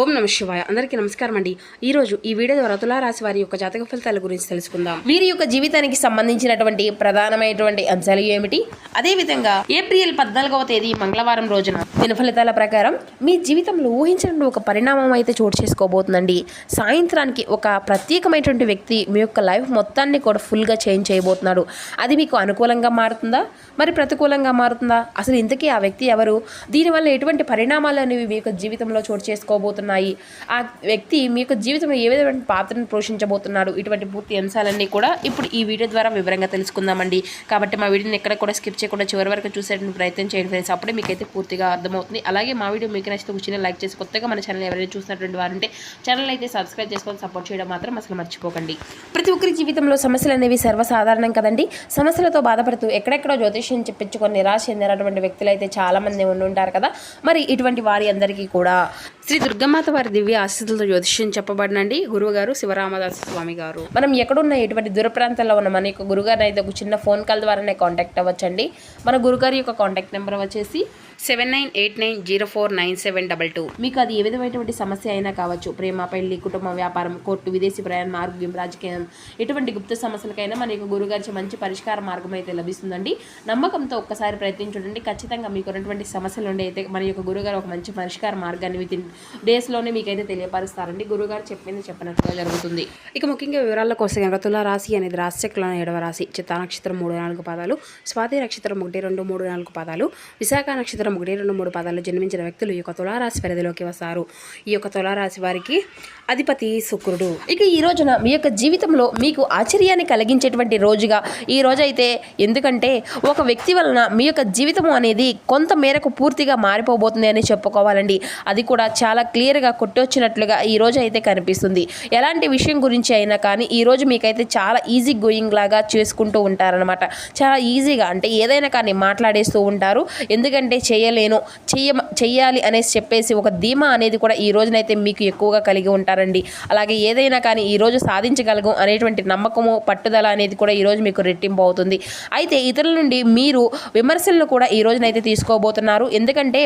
ఓం నమః శివాయ. అందరికీ నమస్కారం అండి. ఈరోజు ఈ వీడియో ద్వారా తులారాశి వారి యొక్క జాతక ఫలితాల గురించి తెలుసుకుందాం. వీరి యొక్క జీవితానికి సంబంధించినటువంటి ప్రధానమైనటువంటి అంశాలు ఏమిటి, అదేవిధంగా ఏప్రిల్ 14వ తేదీ మంగళవారం రోజున దిన ఫలితాల ప్రకారం మీ జీవితంలో ఊహించిన ఒక పరిణామం అయితే చోటు చేసుకోబోతుందండి. సాయంత్రానికి ఒక ప్రత్యేకమైనటువంటి వ్యక్తి మీ యొక్క లైఫ్ మొత్తాన్ని కూడా ఫుల్గా చేంజ్ చేయబోతున్నాడు. అది మీకు అనుకూలంగా మారుతుందా, మరి ప్రతికూలంగా మారుతుందా, అసలు ఇంతకీ ఆ వ్యక్తి ఎవరు, దీనివల్ల ఎటువంటి పరిణామాలు అనేవి మీ యొక్క జీవితంలో చోటు చేసుకోబోతున్నాయి, ఆ వ్యక్తి మీ యొక్క జీవితంలో ఏ విధమైన పాత్రను పోషించబోతున్నాడు, ఇటువంటి పూర్తి అంశాలన్నీ కూడా ఇప్పుడు ఈ వీడియో ద్వారా వివరంగా తెలుసుకుందామండి. కాబట్టి మా వీడియోని ఎక్కడ కూడా స్కిప్ చేయకుండా చివరి వరకు చూసేటువంటి ప్రయత్నం చేయండి ఫ్రెండ్స్. అప్పుడే మీకైతే పూర్తిగా అర్థమవుతుంది. అలాగే మా వీడియో మీకు నచ్చితే ఒక చిన్న లైక్ చేసి కొత్తగా మన ఛానల్ ఎవరైనా చూసినటువంటి వారంటే ఛానల్ అయితే సబ్స్క్రైబ్ చేసుకొని సపోర్ట్ చేయడం మాత్రం అసలు మర్చిపోకండి. ప్రతి ఒక్కరి జీవితంలో సమస్యలు అనేవి సర్వసాధారణం కదండి. సమస్యలతో బాధపడుతూ ఎక్కడెక్కడో జ్యోతిష్యం చెప్పించుకొని నిరాశ చెందినటువంటి వ్యక్తులు అయితే చాలామంది ఉండుంటారు కదా. మరి ఇటువంటి వారి అందరికీ కూడా శ్రీ దుర్గమాత వారి దివ్య ఆశీస్సులతో జ్యోతిష్యం చెప్పబడినండి గురువుగారు శివరామదాస స్వామి గారు. మనం ఎక్కడున్న ఎటువంటి దూర ప్రాంతాల్లో ఉన్న మన యొక్క గురుగారిని అయితే ఒక చిన్న ఫోన్ కాల్ ద్వారానే కాంటాక్ట్ అవ్వచ్చండి. మన గురుగారి యొక్క కాంటాక్ట్ నెంబర్ వచ్చేసి 7989049722. మీకు అది ఏ విధమైనటువంటి సమస్య అయినా కావచ్చు, ప్రేమ, పెళ్లి, కుటుంబం, వ్యాపారం, కోర్టు, విదేశీ ప్రయాణం, ఆరోగ్యం, రాజకీయం, ఎటువంటి గుప్త సమస్యలకైనా మన యొక్క గురుగారి మంచి పరిష్కార మార్గం అయితే లభిస్తుందండి. నమ్మకంతో ఒక్కసారి ప్రయత్నించండి. ఖచ్చితంగా మీకు ఉన్నటువంటి సమస్యల నుండి అయితే మన యొక్క గురుగారు ఒక మంచి పరిష్కార మార్గాన్ని వితిన్ డేస్లోనే మీకైతే తెలియపరుస్తారండి. గురుగారు చెప్పింది చెప్పినట్టుగా జరుగుతుంది. ఇక ముఖ్యంగా వివరాల కోసం కనుక తులారాశి అనేది రాశిచక్రంలోని 7వ రాశి. చిత్తా నక్షత్రం 3-4 పాదాలు, స్వాతి నక్షత్రం 1-2-3-4 పాదాలు, విశాఖ నక్షత్రం 1-2-3 పాదాలు జన్మించిన వ్యక్తులు ఈ యొక్క తులారాశి పరిధిలోకి వస్తారు. ఈ యొక్క తులారాశి వారికి అధిపతి శుక్రుడు. ఇక ఈ రోజున మీ యొక్క జీవితంలో మీకు ఆశ్చర్యాన్ని కలిగించేటువంటి రోజుగా ఈ రోజైతే, ఎందుకంటే ఒక వ్యక్తి వలన మీ యొక్క జీవితం అనేది కొంత మేరకు పూర్తిగా మారిపోబోతుంది అని చెప్పుకోవాలండి. అది కూడా చాలా క్లియర్గా కొట్టొచ్చినట్లుగా ఈ రోజు అయితే కనిపిస్తుంది. ఎలాంటి విషయం గురించి అయినా కానీ ఈ రోజు మీకైతే చాలా ఈజీ గోయింగ్ లాగా చేసుకుంటూ ఉంటారనమాట. చాలా ఈజీగా అంటే ఏదైనా కానీ మాట్లాడేస్తూ ఉంటారు. ఎందుకంటే చేయలేను, చెయ్యాలి అనేసి చెప్పేసి ఒక ధీమా అనేది కూడా ఈ రోజునైతే మీకు ఎక్కువగా కలిగి ఉంటారండి. అలాగే ఏదైనా కానీ ఈరోజు సాధించగలగు అనేటువంటి నమ్మకము, పట్టుదల అనేది కూడా ఈరోజు మీకు రెట్టింపు అవుతుంది. అయితే ఇతరుల నుండి మీరు విమర్శలను కూడా ఈ రోజునైతే తీసుకోబోతున్నారు. ఎందుకంటే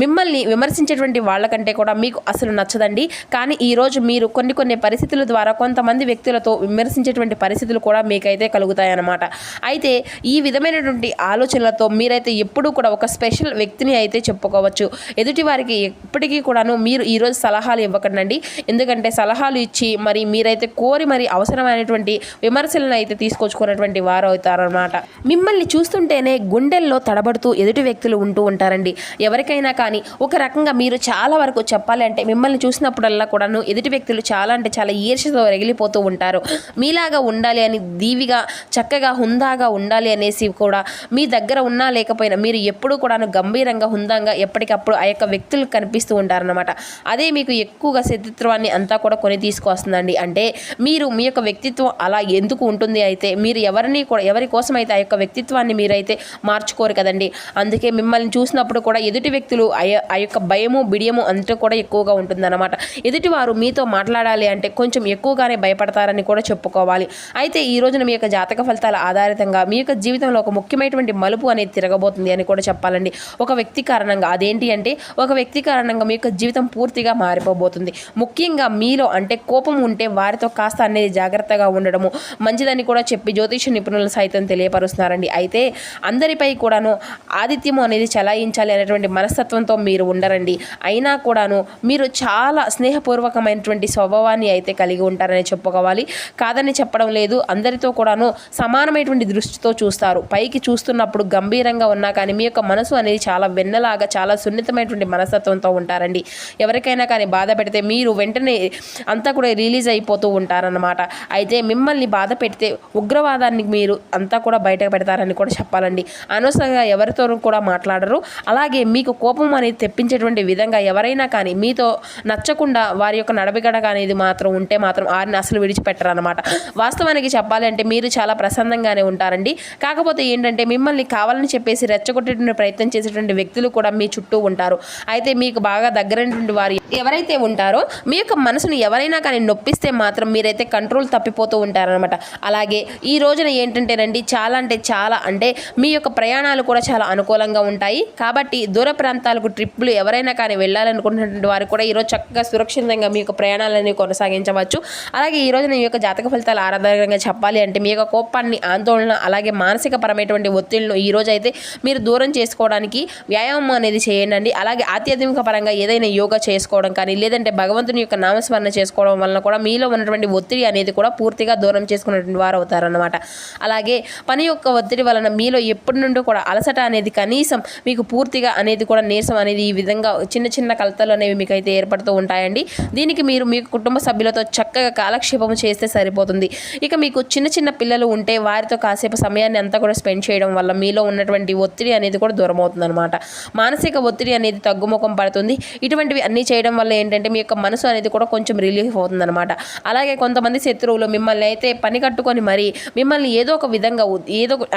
మిమ్మల్ని విమర్శించేటువంటి వాళ్ళకంటే కూడా మీకు అసలు నచ్చదండి. కానీ ఈరోజు మీరు కొన్ని పరిస్థితుల ద్వారా కొంతమంది వ్యక్తులతో విమర్శించేటువంటి పరిస్థితులు కూడా మీకైతే కలుగుతాయన్నమాట. అయితే ఈ విధమైనటువంటి ఆలోచనలతో మీరైతే ఎప్పుడూ కూడా ఒక స్పెషల్ వ్యక్తిని అయితే చెప్పుకోవచ్చు. ఎదుటి వారికి ఎప్పటికీ కూడాను మీరు ఈరోజు సలహాలు ఇవ్వకండి. ఎందుకంటే సలహాలు ఇచ్చి మరి మీరైతే కోరి మరి అవసరమైనటువంటి విమర్శలను అయితే తీసుకొచ్చుకున్నటువంటి వారు అవుతారన్నమాట. మిమ్మల్ని చూస్తుంటేనే గుండెల్లో తడబడుతూ ఎదుటి వ్యక్తులు ఉంటూ ఉంటారండి. ఎవరికైనా కానీ ఒక రకంగా మీరు చాలా వరకు చెప్పాలి అంటే మిమ్మల్ని చూసినప్పుడల్లా కూడాను ఎదుటి వ్యక్తులు చాలా అంటే చాలా ఈర్ష్యతో రగిలిపోతూ ఉంటారు. మీలాగా ఉండాలి అని, దీవిగా చక్కగా హుందాగా ఉండాలి అనేసి కూడా మీ దగ్గర ఉన్నా లేకపోయినా మీరు ఎప్పుడూ కూడాను గంభీరంగా హుందాగా ఎప్పటికప్పుడు ఆ యొక్క వ్యక్తులు కనిపిస్తూ ఉంటారన్నమాట. అదే మీకు ఎక్కువగా శత్రుత్వాన్ని అంతా కూడా కొని తీసుకొస్తుందండి. అంటే మీరు మీ యొక్క వ్యక్తిత్వం అలా ఎందుకు ఉంటుంది, అయితే మీరు ఎవరి కోసం అయితే ఆ యొక్క వ్యక్తిత్వాన్ని మీరైతే మార్చుకోరు కదండి. అందుకే మిమ్మల్ని చూసినప్పుడు కూడా ఎదుటి వ్యక్తులు ఆ యొక్క భయము, బిడియము అంతా కూడా ఎక్కువగా ఉంటుందన్నమాట. ఎదుటివారు మీతో మాట్లాడాలి అంటే కొంచెం ఎక్కువగానే భయపడతారని కూడా చెప్పుకోవాలి. అయితే ఈ రోజున మీ యొక్క జాతక ఫలితాల ఆధారితంగా మీ యొక్క జీవితంలో ఒక ముఖ్యమైనటువంటి మలుపు అనేది తిరగబోతుంది అని కూడా చెప్పాలండి. ఒక వ్యక్తి కారణంగా, అదేంటి అంటే ఒక వ్యక్తి కారణంగా మీ యొక్క జీవితం పూర్తిగా మారిపోబోతుంది. ముఖ్యంగా మీలో అంటే కోపం ఉంటే వారితో కాస్త అనేది జాగ్రత్తగా ఉండడము మంచిదని కూడా చెప్పి జ్యోతిష నిపుణులు సైతం తెలియపరుస్తున్నారండి. అయితే అందరిపై కూడాను ఆధిత్యము అనేది చలాయించాలి అనేటువంటి మనస్తత్వంతో మీరు ఉండరండి. అయినా కూడాను మీరు చాలా స్నేహపూర్వకమైనటువంటి స్వభావాన్ని అయితే కలిగి ఉంటారని చెప్పుకోవాలి. కాదని చెప్పడం లేదు. అందరితో కూడాను సమానమైనటువంటి దృష్టితో చూస్తారు. పైకి చూస్తున్నప్పుడు గంభీరంగా ఉన్నా కానీ మీ యొక్క మనసు అనేది చాలా వెన్నలాగా చాలా సున్నితమైనటువంటి మనస్తత్వంతో ఉంటారండి. ఎవరికైనా కానీ బాధ పెడితే మీరు వెంటనే అంతా కూడా రిలీజ్ అయిపోతూ ఉంటారన్నమాట. అయితే మిమ్మల్ని బాధ పెడితే ఉగ్రవాదాన్ని మీరు అంతా కూడా బయట పెడతారని కూడా చెప్పాలండి. అనవసరంగా ఎవరితో కూడా మాట్లాడరు. అలాగే మీకు కోపం అనేది తెప్పించేటువంటి విధంగా ఎవరైనా కానీ మీతో నచ్చకుండా వారి యొక్క నడబిగడగా అనేది మాత్రం ఉంటే మాత్రం వారిని అసలు విడిచిపెట్టరు అనమాట. వాస్తవానికి చెప్పాలి అంటే మీరు చాలా ప్రసన్నంగానే ఉంటారండి. కాకపోతే ఏంటంటే మిమ్మల్ని కావాలని చెప్పేసి రెచ్చగొట్టేటువంటి ప్రయత్నం చేసేటువంటి అనేటువంటి వ్యక్తులు కూడా మీ చుట్టూ ఉంటారు. అయితే మీకు బాగా దగ్గరైనటువంటి వారు ఎవరైతే ఉంటారో మీ యొక్క మనసును ఎవరైనా కానీ నొప్పిస్తే మాత్రం మీరైతే కంట్రోల్ తప్పిపోతూ ఉంటారనమాట. అలాగే ఈ రోజున ఏంటంటేనండి చాలా అంటే మీ యొక్క ప్రయాణాలు కూడా చాలా అనుకూలంగా ఉంటాయి. కాబట్టి దూర ప్రాంతాలకు ట్రిప్పులు ఎవరైనా కానీ వెళ్ళాలనుకుంటున్నటువంటి వారు కూడా ఈరోజు చక్కగా సురక్షితంగా మీ యొక్క ప్రయాణాలని కొనసాగించవచ్చు. అలాగే ఈ రోజున మీ యొక్క జాతక ఫలితాలు ఆధారంగా చెప్పాలి అంటే మీ యొక్క కోపాన్ని, ఆందోళన, అలాగే మానసిక పరమైనటువంటి ఒత్తిళ్లను ఈ రోజు అయితే మీరు దూరం చేసుకోవడానికి వ్యాయామం అనేది చేయండి. అలాగే ఆధ్యాత్మిక పరంగా ఏదైనా యోగా చేసుకోవడం కానీ లేదంటే భగవంతుని యొక్క నామస్మరణ చేసుకోవడం వలన కూడా మీలో ఉన్నటువంటి ఒత్తిడి అనేది కూడా పూర్తిగా దూరం చేసుకున్నటువంటి వారు అవుతారన్నమాట. అలాగే పని యొక్క ఒత్తిడి వలన మీలో ఎప్పటి నుండి కూడా అలసట అనేది కనీసం మీకు పూర్తిగా అనేది కూడా నీరసం అనేది ఈ విధంగా చిన్న కలతలు అనేవి మీకు అయితే ఏర్పడుతూ ఉంటాయండి. దీనికి మీరు మీ కుటుంబ సభ్యులతో చక్కగా కాలక్షేపం చేస్తే సరిపోతుంది. ఇక మీకు చిన్న పిల్లలు ఉంటే వారితో కాసేపు సమయాన్ని అంతా కూడా స్పెండ్ చేయడం వల్ల మీలో ఉన్నటువంటి ఒత్తిడి అనేది కూడా దూరం అవుతుంది అనమాట. మానసిక ఒత్తిడి అనేది తగ్గుముఖం పడుతుంది. ఇటువంటివి అన్నీ చేయడం వల్ల ఏంటంటే మీ యొక్క మనసు అనేది కూడా కొంచెం రిలీఫ్ అవుతుంది అనమాట. అలాగే కొంతమంది శత్రువులు మిమ్మల్ని అయితే పని కట్టుకొని మరి మిమ్మల్ని ఏదో ఒక విధంగా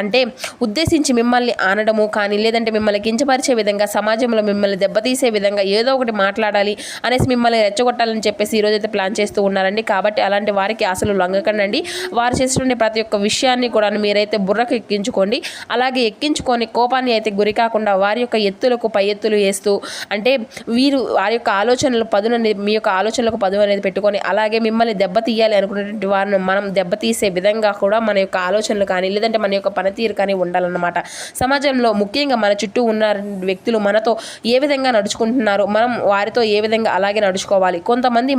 అంటే ఉద్దేశించి మిమ్మల్ని ఆనడము కానీ లేదంటే మిమ్మల్ని కించపరిచే విధంగా సమాజంలో మిమ్మల్ని దెబ్బతీసే విధంగా ఏదో ఒకటి మాట్లాడాలి అనేసి మిమ్మల్ని రెచ్చగొట్టాలని చెప్పేసి ఈరోజు అయితే ప్లాన్ చేస్తూ ఉన్నారండి. కాబట్టి అలాంటి వారికి అసలు లొంగకండి. వారు చేస్తున్న ప్రతి ఒక్క విషయాన్ని కూడా మీరైతే బుర్రకు ఎక్కించుకోండి. అలాగే ఎక్కించుకొని కోపాన్ని అయితే గురి కాకుండా వారి యొక్క ఎత్తులకు పై ఎత్తులు వేస్తూ అంటే వారి యొక్క ఆలోచనలు మీ యొక్క ఆలోచనలకు పదును అనేది పెట్టుకొని అలాగే మిమ్మల్ని దెబ్బతీయాలి అనుకునేటువంటి వారిని మనం దెబ్బతీసే విధంగా కూడా మన యొక్క ఆలోచనలు కానీ లేదంటే మన యొక్క పనితీరు కానీ ఉండాలన్నమాట. సమాజంలో ముఖ్యంగా మన చుట్టూ ఉన్న వ్యక్తులు మనతో ఏ విధంగా నడుచుకుంటున్నారు, మనం వారితో ఏ విధంగా అలాగే నడుచుకోవాలి. కొంతమంది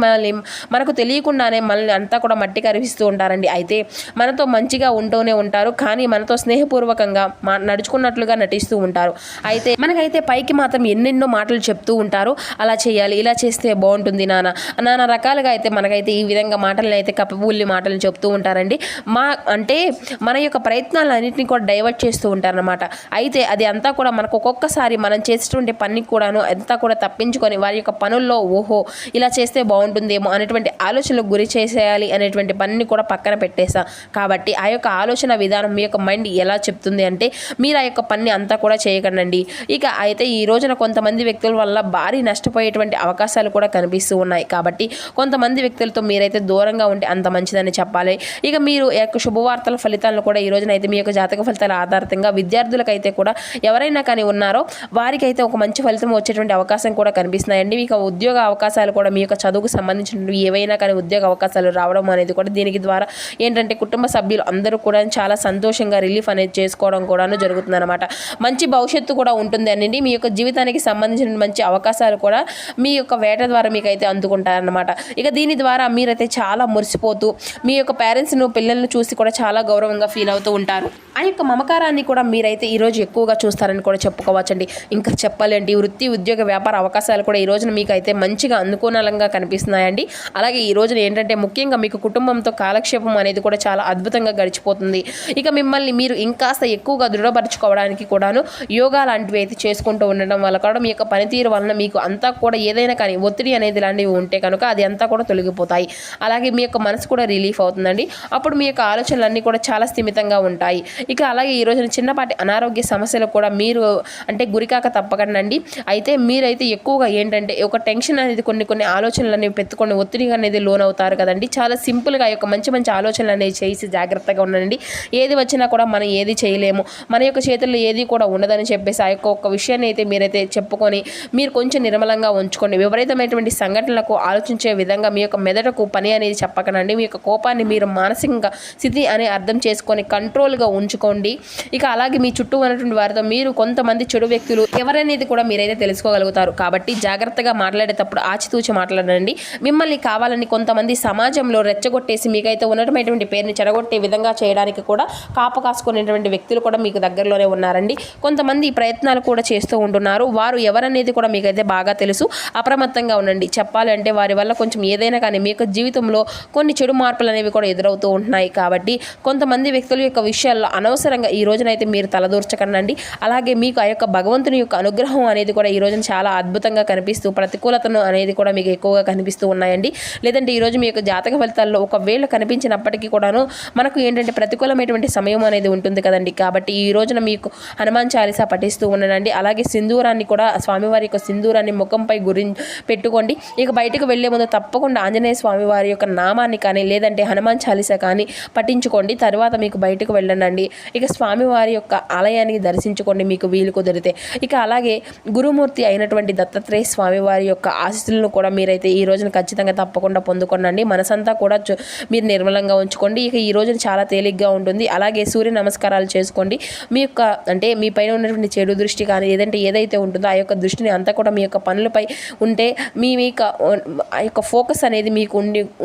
మనకు తెలియకుండానే మనల్ని అంతా కూడా మట్టి కరిపిస్తూ ఉంటారండి. అయితే మనతో మంచిగా ఉంటూనే ఉంటారు, కానీ మనతో స్నేహపూర్వకంగా నడుచుకున్నట్లుగా నటిస్తూ ఉంటారు. అయితే మనకైతే పైకి మాత్రం ఎన్నెన్నో మాటలు చెప్తూ ఉంటారు. అలా చేయాలి, ఇలా చేస్తే బాగుంటుంది నానా రకాలుగా అయితే మనకైతే ఈ విధంగా మాటలను అయితే కప్పబూల్లి మాటలు చెప్తూ ఉంటారండి. అంటే మన యొక్క ప్రయత్నాలన్నింటినీ కూడా డైవర్ట్ చేస్తూ ఉంటారన్నమాట. అయితే అది అంతా కూడా మనకు ఒక్కొక్కసారి మనం చేసేటువంటి పని కూడాను అంతా కూడా తప్పించుకొని వారి యొక్క పనుల్లో ఓహో ఇలా చేస్తే బాగుంటుందేమో అనేటువంటి ఆలోచనలకు గురి చేసేయాలి అనేటువంటి పనిని కూడా పక్కన పెట్టేస్తాం. కాబట్టి ఆ యొక్క ఆలోచన విధానం మీ యొక్క మైండ్ ఎలా చెప్తుంది అంటే మీరు ఆ యొక్క పని అంతా కూడా చేయకండి. ఇక అయితే ఈ రోజున కొంతమంది వ్యక్తుల వల్ల భారీ నష్టపోయేటువంటి అవకాశాలు కూడా కనిపిస్తూ ఉన్నాయి. కాబట్టి కొంతమంది వ్యక్తులతో మీరైతే దూరంగా ఉంటే అంత మంచిదని చెప్పాలి. ఇక మీరు యొక్క శుభవార్తల ఫలితాలను కూడా ఈ రోజున అయితే మీ యొక్క జాతక ఫలితాల ఆధారంగా విద్యార్థులకైతే కూడా ఎవరైనా కానీ ఉన్నారో వారికైతే ఒక మంచి ఫలితం వచ్చేటువంటి అవకాశం కూడా కనిపిస్తున్నాయండి. మీకు ఉద్యోగ అవకాశాలు కూడా మీ యొక్క చదువుకు సంబంధించినవి ఏవైనా కానీ ఉద్యోగ అవకాశాలు రావడం అనేది కూడా దీనికి ద్వారా ఏంటంటే కుటుంబ సభ్యులు అందరూ కూడా చాలా సంతోషంగా రిలీఫ్ అనేది చేసుకోవడం కూడాను జరుగుతుంది అనమాట. మంచి భవిష్యత్తు కూడా ఉంటుంది అండి. మీ యొక్క జీవితానికి సంబంధించిన మంచి అవకాశాలు కూడా మీ యొక్క వేట ద్వారా మీకైతే అందుకుంటారనమాట. ఇక దీని ద్వారా మీరైతే చాలా మురిసిపోతూ మీ యొక్క పేరెంట్స్ను పిల్లలను చూసి కూడా చాలా గౌరవంగా ఫీల్ అవుతూ ఉంటారు. ఆ యొక్క మమకారాన్ని కూడా మీరైతే ఈరోజు ఎక్కువగా చూస్తారని కూడా చెప్పుకోవచ్చండి. ఇంకా చెప్పాలంటే వృత్తి, ఉద్యోగ, వ్యాపార అవకాశాలు కూడా ఈ రోజున మీకు అయితే మంచిగా అనుకూలంగా కనిపిస్తున్నాయండి. అలాగే ఈ రోజున ఏంటంటే ముఖ్యంగా మీకు కుటుంబంతో కాలక్షేపం అనేది కూడా చాలా అద్భుతంగా గడిచిపోతుంది. ఇక మిమ్మల్ని మీరు ఇంకాస్త ఎక్కువగా దృఢపరచుకోవడానికి కూడాను యోగా లాంటివి అయితే చేసుకుంటూ ఉండడం వల్ల కూడా మీ యొక్క పనితీరు వలన మీకు అంతా కూడా ఏదైనా కానీ ఒత్తిడి అనేది లాంటివి ఉంటే కనుక అది అంతా కూడా తొలగిపోతాయి. అలాగే మీ యొక్క మనసు కూడా రిలీఫ్ అవుతుందండి. అప్పుడు మీ యొక్క ఆలోచనలన్నీ కూడా చాలా స్థిమితంగా ఉంటాయి. ఇక అలాగే ఈ రోజున చిన్నపాటి అనారోగ్య సమస్యలు కూడా మీరు అంటే గురికాక తప్పకండి. అయితే మీరైతే ఎక్కువగా ఏంటంటే ఒక టెన్షన్ అనేది కొన్ని ఆలోచనలు అనేవి పెట్టుకొని ఒత్తిడి అనేది లోన్ అవుతారు కదండి. చాలా సింపుల్గా యొక్క మంచి ఆలోచనలు అనేవి చేసి జాగ్రత్తగా ఉండండి. ఏది వచ్చినా కూడా మనం ఏది చేయలేము, మన యొక్క చేతుల్లో ఏది కూడా ఉండదని చెప్పేసి ఆ యొక్క ఒక్క విషయాన్ని అయితే మీరైతే చెప్పుకొని మీరు కొంచెం నిర్మలంగా ఉంచుకోండి. విపరీతమైనటువంటి సంఘటనలకు ఆలోచించే విధంగా మీ యొక్క మెదడుకు పని అనేది చెప్పకనండి. మీ యొక్క కోపాన్ని మీరు మానసికంగా స్థితి అనే అర్థం చేసుకొని కంట్రోల్గా ఉంచుకోండి. ఇక అలాగే మీ చుట్టూ ఉన్నటువంటి వారితో మీరు కొంతమంది చెడు వ్యక్తులు ఎవరనేది కూడా మీరైతే తెలుసుకోగలుగుతారు. కాబట్టి జాగ్రత్తగా మాట్లాడేటప్పుడు ఆచితూచి మాట్లాడండి. మిమ్మల్ని కావాలని కొంతమంది సమాజంలో రెచ్చగొట్టేసి మీకైతే ఉన్నటువంటి పేరుని చెడగొట్టే విధంగా చేయడానికి కూడా కాపు కాసుకునేటువంటి వ్యక్తులు కూడా మీకు దగ్గరలోనే ఉన్నారండి. కొంతమంది ప్రయత్నాలు కూడా చేస్తూ ఉంటున్నారు. వారు ఎవరనేది కూడా మీకైతే బాగా తెలుసు. అప్రమత్తంగా ఉండండి. చెప్పాలంటే వారి వల్ల కొంచెం ఏదైనా కానీ మీ యొక్క జీవితంలో కొన్ని చెడు మార్పులు అనేవి కూడా ఎదురవుతూ ఉంటున్నాయి. కాబట్టి కొంతమంది వ్యక్తుల యొక్క విషయాల్లో అనవసరంగా ఈ రోజునైతే మీరు తలదూర్చకండి. అలాగే మీకు ఆ యొక్క భగవంతుని యొక్క అనుగ్రహం అనేది కూడా ఈ రోజున చాలా అద్భుతంగా కనిపిస్తూ ప్రతికూలతను అనేది కూడా మీకు ఎక్కువగా కనిపిస్తూ ఉన్నాయండి. లేదంటే ఈరోజు మీ యొక్క జాతక ఫలితాల్లో ఒకవేళ కనిపించినప్పటికీ కూడాను మనకు ఏంటంటే ప్రతికూలమైనటువంటి సమయం అనేది ఉంటుంది కదండి. కాబట్టి ఈ రోజున మీకు హనుమాన్ చాలీసా పఠిస్తూ ఉండండి. అలాగే సింధూరాన్ని కూడా స్వామివారి యొక్క సింధూరాన్ని ముఖంపై పెట్టుకోండి. ఇక బయటకు వెళ్లే ముందు తప్పకుండా ఆంజనేయ స్వామి వారి యొక్క నామాన్ని కానీ లేదంటే హనుమాన్ చాలీసా కానీ పఠించుకోండి. తర్వాత మీకు బయటకు వెళ్ళండి. ఇక స్వామివారి యొక్క ఆలయానికి దర్శించుకోండి మీకు వీలు కుదిరితే. ఇక అలాగే గురుమూర్తి అయినటువంటి దత్తాత్రేయ స్వామివారి యొక్క ఆశీస్సులను కూడా మీరైతే ఈ రోజున ఖచ్చితంగా తప్పకుండా పొందుకోండి. మనసంతా కూడా మీరు నిర్మలంగా ఉంచుకోండి. ఇక ఈ రోజున చాలా తేలిగ్గా ఉంటుంది. అలాగే సూర్య నమస్కారాలు చేసుకోండి. మీ యొక్క అంటే మీ పైన ఉన్నటువంటి చెడు దృష్టి కానీ ఏదైతే ఉంటుందో ఆ యొక్క దృష్టిని అంతా కూడా మీ యొక్క పనులపై ఉంటే మీ ఆ యొక్క ఫోకస్ అనేది మీకు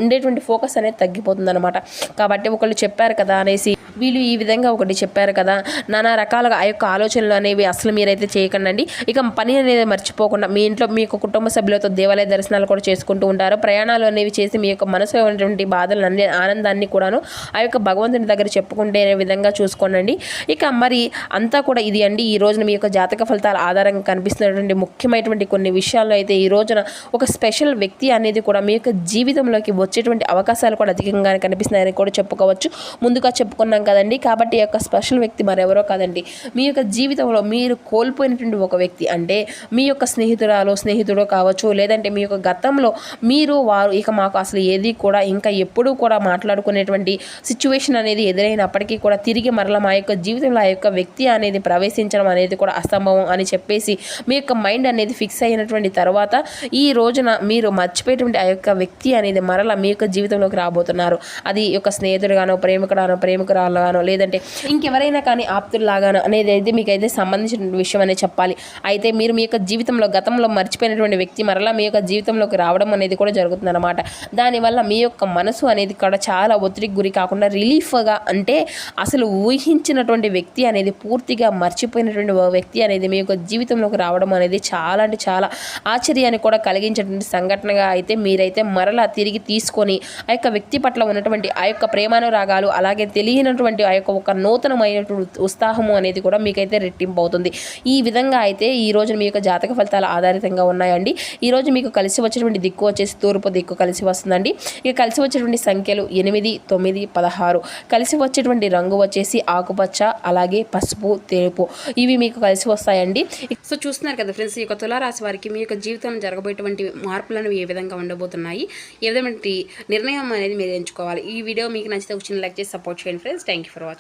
ఉండేటువంటి ఫోకస్ అనేది తగ్గిపోతుంది అనమాట. కాబట్టి ఒకళ్ళు చెప్పారు కదా అనేసి వీళ్ళు ఈ విధంగా ఒకటి చెప్పారు కదా, నానా రకాలుగా ఆ యొక్క ఆలోచనలు అనేవి అసలు మీరైతే చేయకండి. ఇక పని అనేది మర్చిపోకుండా మీ ఇంట్లో మీ యొక్క కుటుంబ సభ్యులతో దేవాలయ దర్శనాలు కూడా చేసుకుంటూ ఉంటారు. ప్రయాణాలు అనేవి చేసి మీ యొక్క మనసులో ఉన్నటువంటి బాధలు ఆనందాన్ని కూడాను ఆ యొక్క భగవంతుని దగ్గర చెప్పుకుంటే విధంగా చూసుకోండి. ఇక మరి అంతా కూడా ఇది అండి ఈ రోజున మీ యొక్క జాతక ఫలితాల ఆధారంగా కనిపిస్తున్నటువంటి ముఖ్యమైనటువంటి కొన్ని విషయాల్లో అయితే ఈ రోజున ఒక స్పెషల్ వ్యక్తి అనేది కూడా మీ యొక్క జీవితంలోకి వచ్చేటువంటి అవకాశాలు కూడా అధికంగా కనిపిస్తున్నాయని కూడా చెప్పుకోవచ్చు. ముందుగా చెప్పుకున్నాం కదండి. కాబట్టి ఈ యొక్క స్పెషల్ వ్యక్తి మరెవరో కాదండి, మీ యొక్క జీవితంలో మీరు కోల్పోయినటువంటి ఒక వ్యక్తి. అంటే మీ యొక్క స్నేహితుడు కావచ్చు, లేదంటే మీ యొక్క గతంలో మీరు వారు ఇక మాకు అసలు ఏది కూడా ఇంకా ఎప్పుడూ కూడా మాట్లాడుకునేటువంటి సిచ్యువేషన్ అనేది ఎదురైనప్పటికీ కూడా తిరిగి మరలా మా యొక్క జీవితంలో ఆ యొక్క వ్యక్తి అనేది ప్రవేశించడం అనేది కూడా అసంభవం అని చెప్పేసి మీ యొక్క మైండ్ అనేది ఫిక్స్ అయినటువంటి తర్వాత ఈ రోజున మీరు మర్చిపోయేటువంటి ఆ యొక్క వ్యక్తి అనేది మరలా మీ యొక్క జీవితంలోకి రాబోతున్నారు. అది యొక్క స్నేహితుడుగానో ప్రేమికురాలుగానో లేదంటే ఇంకెవరైనా కానీ ఆప్తుల్లాగానో అనేది అయితే మీకైతే సంబంధించిన విషయం అనేది చెప్పాలి. అయితే మీరు మీ యొక్క జీవితంలో గతంలో మర్చిపోయినటువంటి వ్యక్తి మరలా మీ యొక్క జీవితంలోకి రావడం అనేది కూడా జరుగుతుంది అనమాట. దానివల్ల మీ యొక్క మనసు అనేది కూడా చాలా ఒత్తిడికి గురి కాకుండా రిలీఫ్గా, అంటే అసలు ఊహించినటువంటి వ్యక్తి అనేది పూర్తిగా మర్చిపోయినటువంటి వ్యక్తి అనేది మీ యొక్క జీవితంలోకి రావడం అనేది చాలా అంటే చాలా ఆశ్చర్యాన్ని కూడా కలిగించేటువంటి సంఘటనగా అయితే మీరైతే మరలా తిరిగి తీసుకొని ఆ యొక్క వ్యక్తి పట్ల ఉన్నటువంటి ఆ యొక్క ప్రేమానురాగాలు అలాగే తెలియనటువంటి ఆ యొక్క ఒక నూతనమైనటువంటి ఉత్సాహము అనేది కూడా మీకైతే రెట్టింపు అవుతుంది. ఈ విధంగా అయితే ఈ రోజు మీ యొక్క జాతక ఫలితాలు ఆధారితంగా ఉన్నాయండి. ఈ రోజు మీకు కలిసి వచ్చేటువంటి దిక్కు వచ్చేసి తూర్పు దిక్కు కలిసి వస్తుందండి. ఇక కలిసి వచ్చేటువంటి సంఖ్యలు 8, 9, 16. కలిసి వచ్చేటువంటి రంగు వచ్చేసి ఆకుపచ్చ అలాగే పసుపు తెలుపు ఇవి మీకు కలిసి వస్తాయండి. సో చూస్తున్నారు కదా ఫ్రెండ్స్, ఈ యొక్క తులారాశి వారికి మీ యొక్క జీవితంలో జరగబోయేటువంటి మార్పులను ఏ విధంగా ఉండబోతున్నాయి, ఏ విధమైన నిర్ణయం అనేది మీరు ఎంచుకోవాలి. ఈ వీడియో మీకు నచ్చితే ఒక చిన్న లైక్ చేసి సపోర్ట్ చేయండి friends. Thank you for watching.